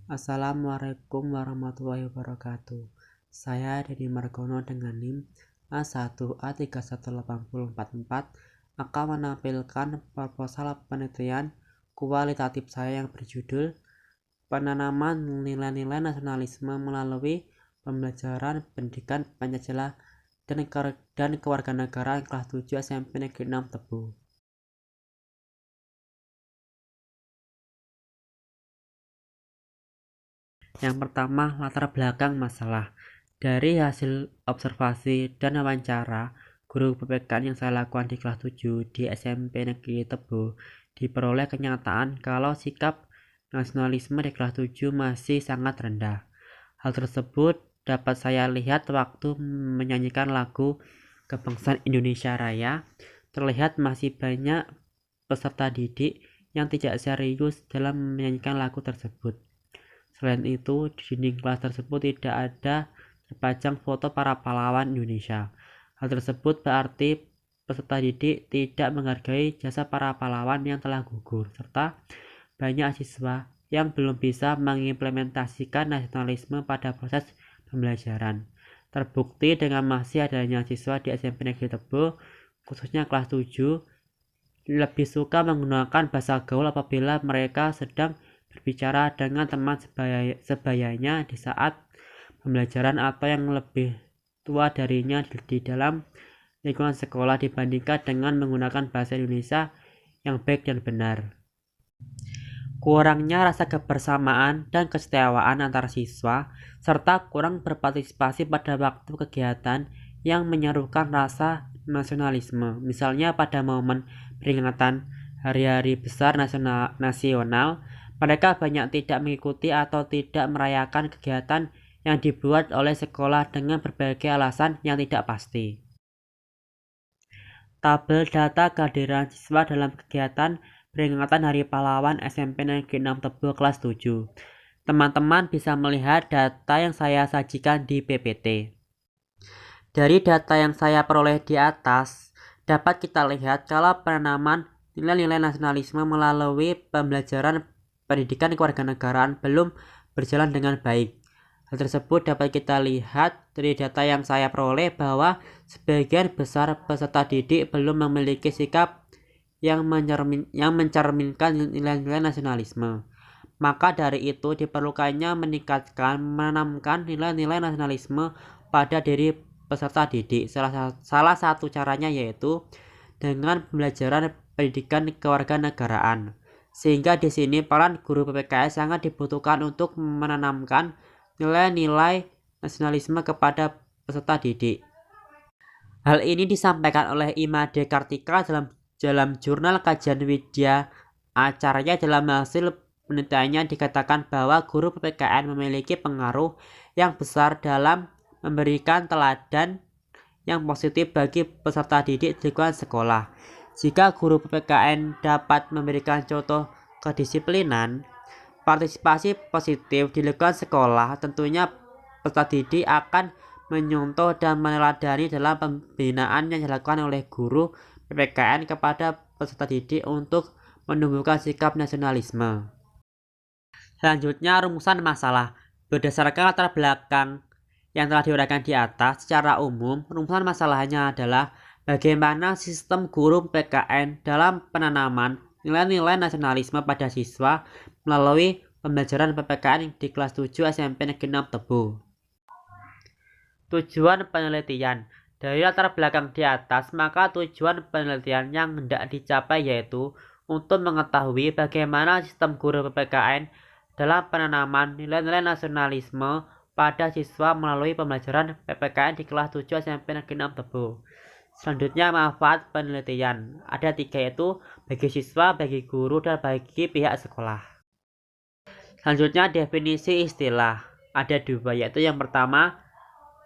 Assalamualaikum warahmatullahi wabarakatuh. Saya Denny Margono dengan NIM A1A31844 akan menampilkan proposal penelitian kualitatif saya yang berjudul Penanaman Nilai-Nilai Nasionalisme Melalui Pembelajaran Pendidikan Pancasila dan Kewarganegaraan kelas 7 SMP Negeri 6 Tebu. Yang pertama, latar belakang masalah. Dari hasil observasi dan wawancara guru PPKN yang saya lakukan di kelas 7 di SMP Negeri Tebu, diperoleh kenyataan kalau sikap nasionalisme di kelas 7 masih sangat rendah. Hal tersebut dapat saya lihat waktu menyanyikan lagu Kebangsaan Indonesia Raya. Terlihat masih banyak peserta didik yang tidak serius dalam menyanyikan lagu tersebut. Selain itu, di dinding kelas tersebut tidak ada terpajang foto para pahlawan Indonesia. Hal tersebut berarti peserta didik tidak menghargai jasa para pahlawan yang telah gugur, serta banyak siswa yang belum bisa mengimplementasikan nasionalisme pada proses pembelajaran. Terbukti dengan masih adanya siswa di SMP Negeri Tebu, khususnya kelas 7, lebih suka menggunakan bahasa gaul apabila mereka sedang berbicara dengan teman sebayanya di saat pembelajaran atau yang lebih tua darinya di dalam lingkungan sekolah dibandingkan dengan menggunakan bahasa Indonesia yang baik dan benar. Kurangnya rasa kebersamaan dan kesetiawaan antar siswa serta kurang berpartisipasi pada waktu kegiatan yang menyerukan rasa nasionalisme, misalnya pada momen peringatan hari-hari besar nasional, mereka banyak tidak mengikuti atau tidak merayakan kegiatan yang dibuat oleh sekolah dengan berbagai alasan yang tidak pasti. Tabel data kehadiran siswa dalam kegiatan peringatan Hari Pahlawan SMP Negeri 6 Tebu kelas 7. Teman-teman bisa melihat data yang saya sajikan di PPT. Dari data yang saya peroleh di atas, dapat kita lihat kalau penanaman nilai-nilai nasionalisme melalui pembelajaran pendidikan kewarganegaraan belum berjalan dengan baik. Hal tersebut dapat kita lihat dari data yang saya peroleh bahwa sebagian besar peserta didik belum memiliki sikap yang mencerminkan nilai-nilai nasionalisme. Maka dari itu diperlukannya menanamkan nilai-nilai nasionalisme pada diri peserta didik. Salah satu caranya yaitu dengan pembelajaran pendidikan kewarganegaraan. Sehingga di sini peran guru PPKN sangat dibutuhkan untuk menanamkan nilai-nilai nasionalisme kepada peserta didik. Hal ini disampaikan oleh Imade Kartika dalam jurnal kajian Widya Acarya. Dalam hasil penelitiannya dikatakan bahwa guru PPKN memiliki pengaruh yang besar dalam memberikan teladan yang positif bagi peserta didik di lingkungan sekolah. Jika guru PPKN dapat memberikan contoh kedisiplinan, partisipasi positif di lingkungan sekolah, tentunya peserta didik akan menyontoh dan meneladani dalam pembinaan yang dilakukan oleh guru PPKN kepada peserta didik untuk menumbuhkan sikap nasionalisme. Selanjutnya, rumusan masalah. Berdasarkan latar belakang yang telah diuraikan di atas, secara umum, rumusan masalahnya adalah bagaimana sistem guru PPKN dalam penanaman nilai-nilai nasionalisme pada siswa melalui pembelajaran PPKN di kelas 7 SMP Negeri 6 Tebu. Tujuan penelitian. Dari latar belakang di atas, maka tujuan penelitian yang hendak dicapai yaitu untuk mengetahui bagaimana sistem guru PPKN dalam penanaman nilai-nilai nasionalisme pada siswa melalui pembelajaran PPKN di kelas 7 SMP Negeri 6 Tebu. Selanjutnya, manfaat penelitian. Ada 3, yaitu bagi siswa, bagi guru, dan bagi pihak sekolah. Selanjutnya, definisi istilah. Ada 2, yaitu yang pertama,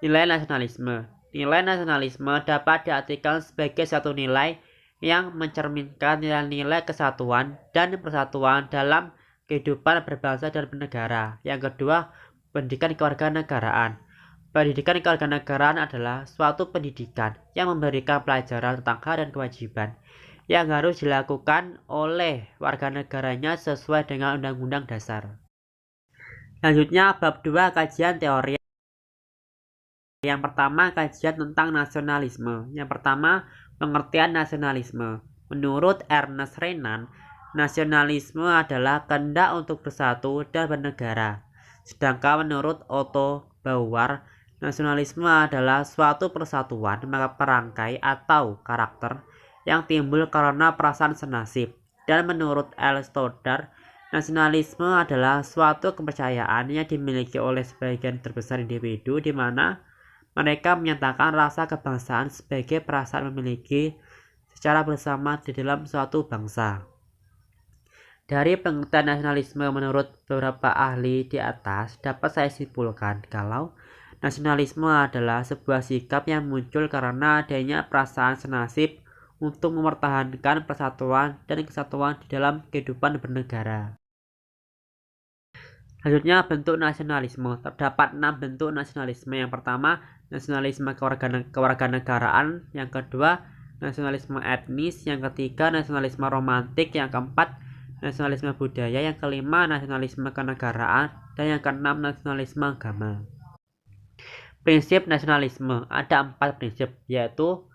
nilai nasionalisme. Nilai nasionalisme dapat diartikan sebagai suatu nilai yang mencerminkan nilai-nilai kesatuan dan persatuan dalam kehidupan berbangsa dan bernegara. Yang kedua, pendidikan kewarganegaraan. Pendidikan kewarganegaraan adalah suatu pendidikan yang memberikan pelajaran tentang hak dan kewajiban yang harus dilakukan oleh warga negaranya sesuai dengan Undang-Undang Dasar. Selanjutnya bab 2 kajian teori. Yang pertama, kajian tentang nasionalisme. Yang pertama, pengertian nasionalisme. Menurut Ernest Renan, nasionalisme adalah kehendak untuk bersatu dan bernegara. Sedangkan menurut Otto Bauer, nasionalisme adalah suatu persatuan perangkai atau karakter yang timbul karena perasaan senasib. Dan menurut L. Stoddard, nasionalisme adalah suatu kepercayaan yang dimiliki oleh sebagian terbesar individu di mana mereka menyatakan rasa kebangsaan sebagai perasaan memiliki secara bersama di dalam suatu bangsa. Dari pengertian nasionalisme menurut beberapa ahli di atas, dapat saya simpulkan kalau nasionalisme adalah sebuah sikap yang muncul karena adanya perasaan senasib untuk mempertahankan persatuan dan kesatuan di dalam kehidupan bernegara. Selanjutnya, bentuk nasionalisme. Terdapat 6 bentuk nasionalisme. Yang pertama, nasionalisme kewarganegaraan. Yang kedua, nasionalisme etnis. Yang ketiga, nasionalisme romantik. Yang keempat, nasionalisme budaya. Yang kelima, nasionalisme kenegaraan. Dan yang keenam, nasionalisme agama. Prinsip nasionalisme. Ada 4 prinsip, yaitu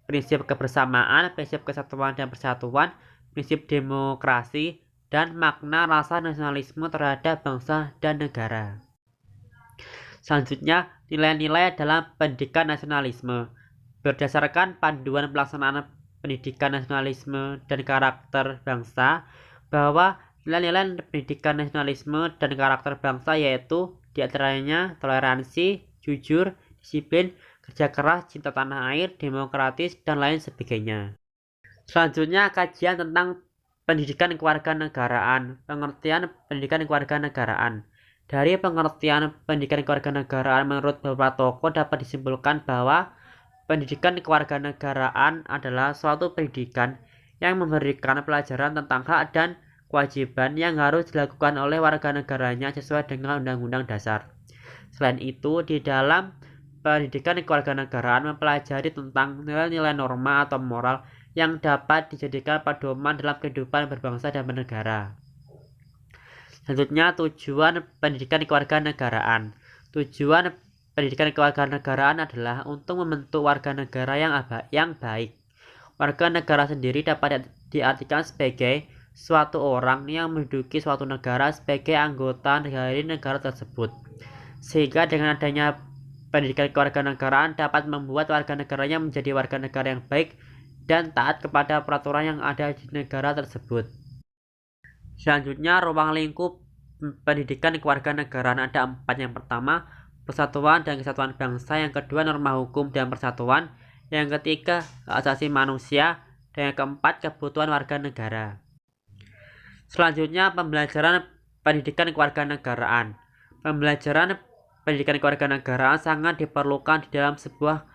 prinsip kebersamaan, prinsip kesatuan dan persatuan, prinsip demokrasi, dan makna rasa nasionalisme terhadap bangsa dan negara. Selanjutnya, nilai-nilai dalam pendidikan nasionalisme. Berdasarkan panduan pelaksanaan pendidikan nasionalisme dan karakter bangsa, bahwa nilai-nilai pendidikan nasionalisme dan karakter bangsa yaitu diantaranya toleransi, jujur, disiplin, kerja keras, cinta tanah air, demokratis, dan lain sebagainya. Selanjutnya, kajian tentang pendidikan kewarganegaraan. Pengertian pendidikan kewarganegaraan. Dari pengertian pendidikan kewarganegaraan menurut beberapa tokoh dapat disimpulkan bahwa pendidikan kewarganegaraan adalah suatu pendidikan yang memberikan pelajaran tentang hak dan kewajiban yang harus dilakukan oleh warga negaranya sesuai dengan Undang-Undang Dasar. Selain itu, di dalam pendidikan kewarganegaraan mempelajari tentang nilai-nilai norma atau moral yang dapat dijadikan pedoman dalam kehidupan berbangsa dan bernegara. Selanjutnya, tujuan pendidikan kewarganegaraan. Tujuan pendidikan kewarganegaraan adalah untuk membentuk warga negara yang baik. Warga negara sendiri dapat diartikan sebagai suatu orang yang menduduki suatu negara sebagai anggota dari negara tersebut. Sehingga dengan adanya pendidikan kewarganegaraan dapat membuat warga negaranya menjadi warga negara yang baik dan taat kepada peraturan yang ada di negara tersebut. Selanjutnya, ruang lingkup pendidikan kewarganegaraan ada 4. Yang pertama, persatuan dan kesatuan bangsa. Yang kedua, norma hukum dan persatuan. Yang ketiga, hak asasi manusia. Dan yang keempat, kebutuhan warga negara. Selanjutnya, pembelajaran pendidikan kewarganegaraan. Pembelajaran pendidikan kewarganegaraan sangat diperlukan di dalam sebuah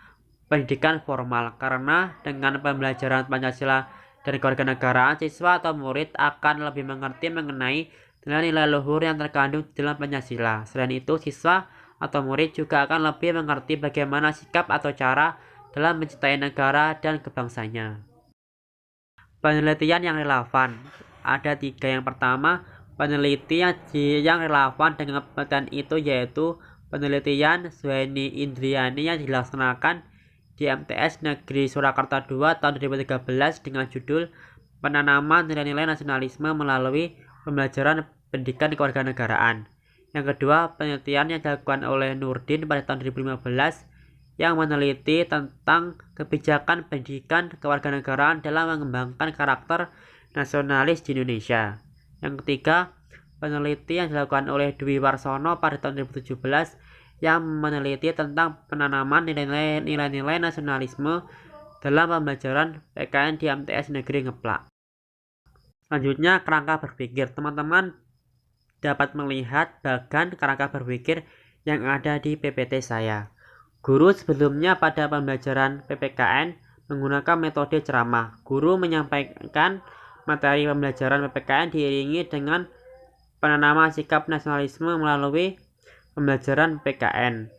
pendidikan formal karena dengan pembelajaran Pancasila dan kewarganegaraan, siswa atau murid akan lebih mengerti mengenai nilai-nilai luhur yang terkandung di dalam Pancasila. Selain itu, siswa atau murid juga akan lebih mengerti bagaimana sikap atau cara dalam mencintai negara dan kebangsanya. Penelitian yang relevan ada 3. Yang pertama, penelitian yang relevan dengan penelitian itu yaitu penelitian Suheni Indriani yang dilaksanakan di MTS Negeri Surakarta II tahun 2013 dengan judul Penanaman Nilai-Nilai Nasionalisme Melalui Pembelajaran Pendidikan Kewarganegaraan. Yang kedua, penelitian yang dilakukan oleh Nurdin pada tahun 2015 yang meneliti tentang kebijakan pendidikan kewarganegaraan dalam mengembangkan karakter nasionalis di Indonesia. Yang ketiga, penelitian yang dilakukan oleh Dwi Warsono pada tahun 2017 yang meneliti tentang penanaman nilai-nilai nasionalisme dalam pembelajaran PKN di MTS Negeri Ngeplak. Selanjutnya, kerangka berpikir. Teman-teman dapat melihat bagan kerangka berpikir yang ada di PPT saya. Guru sebelumnya pada pembelajaran PPKN menggunakan metode ceramah. Guru menyampaikan materi pembelajaran PPKN diiringi dengan penanaman sikap nasionalisme melalui pembelajaran PKN.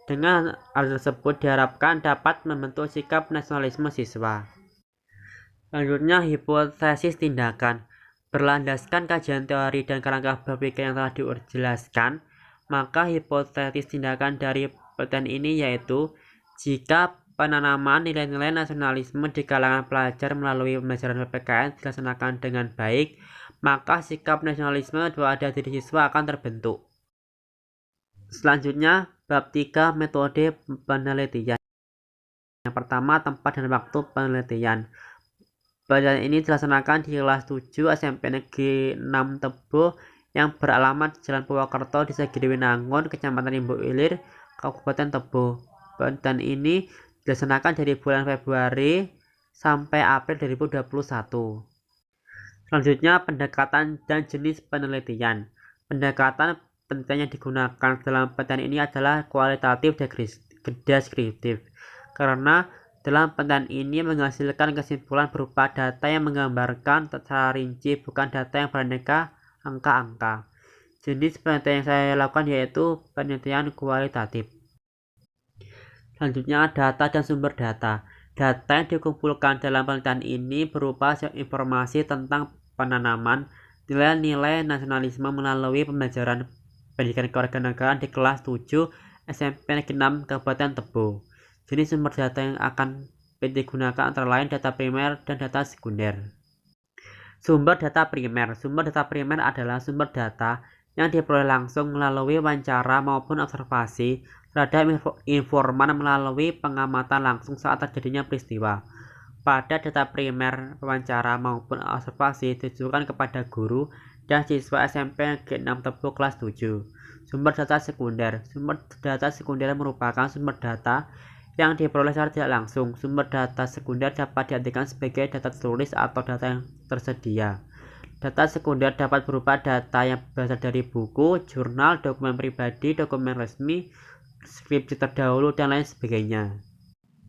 Dengan hal tersebut diharapkan dapat membentuk sikap nasionalisme siswa. Selanjutnya, hipotesis tindakan. Berlandaskan kajian teori dan kerangka berpikir yang telah dijelaskan, maka hipotesis tindakan dari penelitian ini yaitu jika penanaman nilai-nilai nasionalisme di kalangan pelajar melalui pembelajaran PPKN dilaksanakan dengan baik, maka sikap nasionalisme pada diri siswa akan terbentuk. Selanjutnya, bab 3 metode penelitian. Yang pertama, tempat dan waktu penelitian. Penelitian ini dilaksanakan di kelas 7 SMP Negeri 6 Tebo yang beralamat di Jalan Purwokerto, Desa Giriwinangun, Kecamatan Limbu Ilir, Kabupaten Tebo. Penelitian ini dilaksanakan dari bulan Februari sampai April 2021. Selanjutnya, pendekatan dan jenis penelitian. Pendekatan penelitian yang digunakan dalam penelitian ini adalah kualitatif deskriptif, karena dalam penelitian ini menghasilkan kesimpulan berupa data yang menggambarkan secara rinci, bukan data yang beraneka angka-angka. Jenis penelitian yang saya lakukan yaitu penelitian kualitatif. Selanjutnya, data dan sumber data. Data yang dikumpulkan dalam penelitian ini berupa informasi tentang penanaman nilai-nilai nasionalisme melalui pembelajaran pendidikan kewarganegaraan di kelas 7 SMP Negeri 6 Kabupaten Tebo. Jenis sumber data yang akan digunakan antara lain data primer dan data sekunder. Sumber data primer. Sumber data primer adalah sumber data yang diperoleh langsung melalui wawancara maupun observasi terhadap informan melalui pengamatan langsung saat terjadinya peristiwa. Pada data primer, wawancara maupun observasi ditujukan kepada guru dan siswa SMP Negeri 6 Tebo kelas 7. Sumber data sekunder. Sumber data sekunder merupakan sumber data yang diperoleh secara tidak langsung. Sumber data sekunder dapat diartikan sebagai data tertulis atau data yang tersedia. Data sekunder dapat berupa data yang berasal dari buku, jurnal, dokumen pribadi, dokumen resmi, skripsi terdahulu, dan lain sebagainya.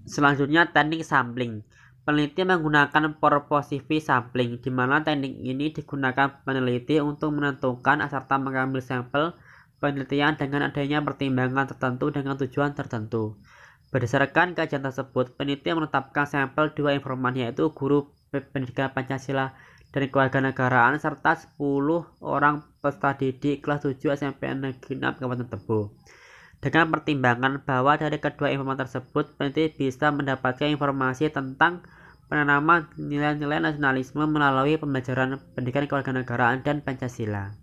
Selanjutnya, teknik sampling. Peneliti menggunakan purposive sampling, di mana teknik ini digunakan peneliti untuk menentukan serta mengambil sampel penelitian dengan adanya pertimbangan tertentu dengan tujuan tertentu. Berdasarkan kajian tersebut, peneliti menetapkan sampel 2 informan, yaitu guru pendidikan Pancasila dan kewarganegaraan serta 10 orang peserta didik kelas 7 SMP Negeri 6 Kabupaten Tebo. Dengan pertimbangan bahwa dari kedua informan tersebut, peneliti bisa mendapatkan informasi tentang penanaman nilai-nilai nasionalisme melalui pembelajaran pendidikan kewarganegaraan dan Pancasila.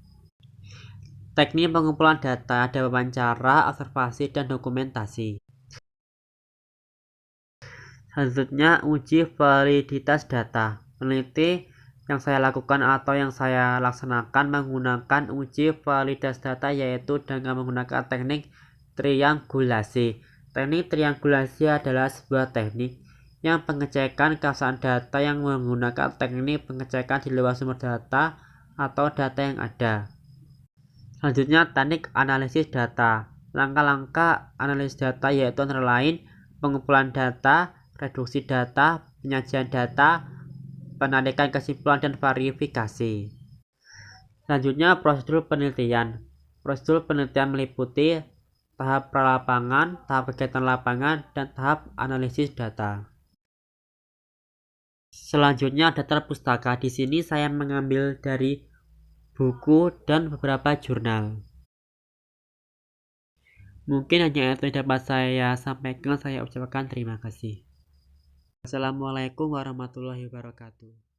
Teknik pengumpulan data ada wawancara, observasi, dan dokumentasi. Selanjutnya, uji validitas data. Peneliti yang saya lakukan atau yang saya laksanakan menggunakan uji validitas data, yaitu dengan menggunakan teknik triangulasi. Teknik triangulasi adalah sebuah teknik yang pengecekan keabsahan data yang menggunakan teknik pengecekan di luar sumber data atau data yang ada. Selanjutnya, teknik analisis data. Langkah-langkah analisis data yaitu antara lain pengumpulan data, reduksi data, penyajian data, penarikan kesimpulan, dan verifikasi. Selanjutnya, prosedur penelitian. Prosedur penelitian meliputi tahap pralapangan, tahap kegiatan lapangan, dan tahap analisis data. Selanjutnya, daftar pustaka. Di sini saya mengambil dari buku dan beberapa jurnal. Mungkin hanya itu yang dapat saya sampaikan. Saya ucapkan terima kasih. Assalamualaikum warahmatullahi wabarakatuh.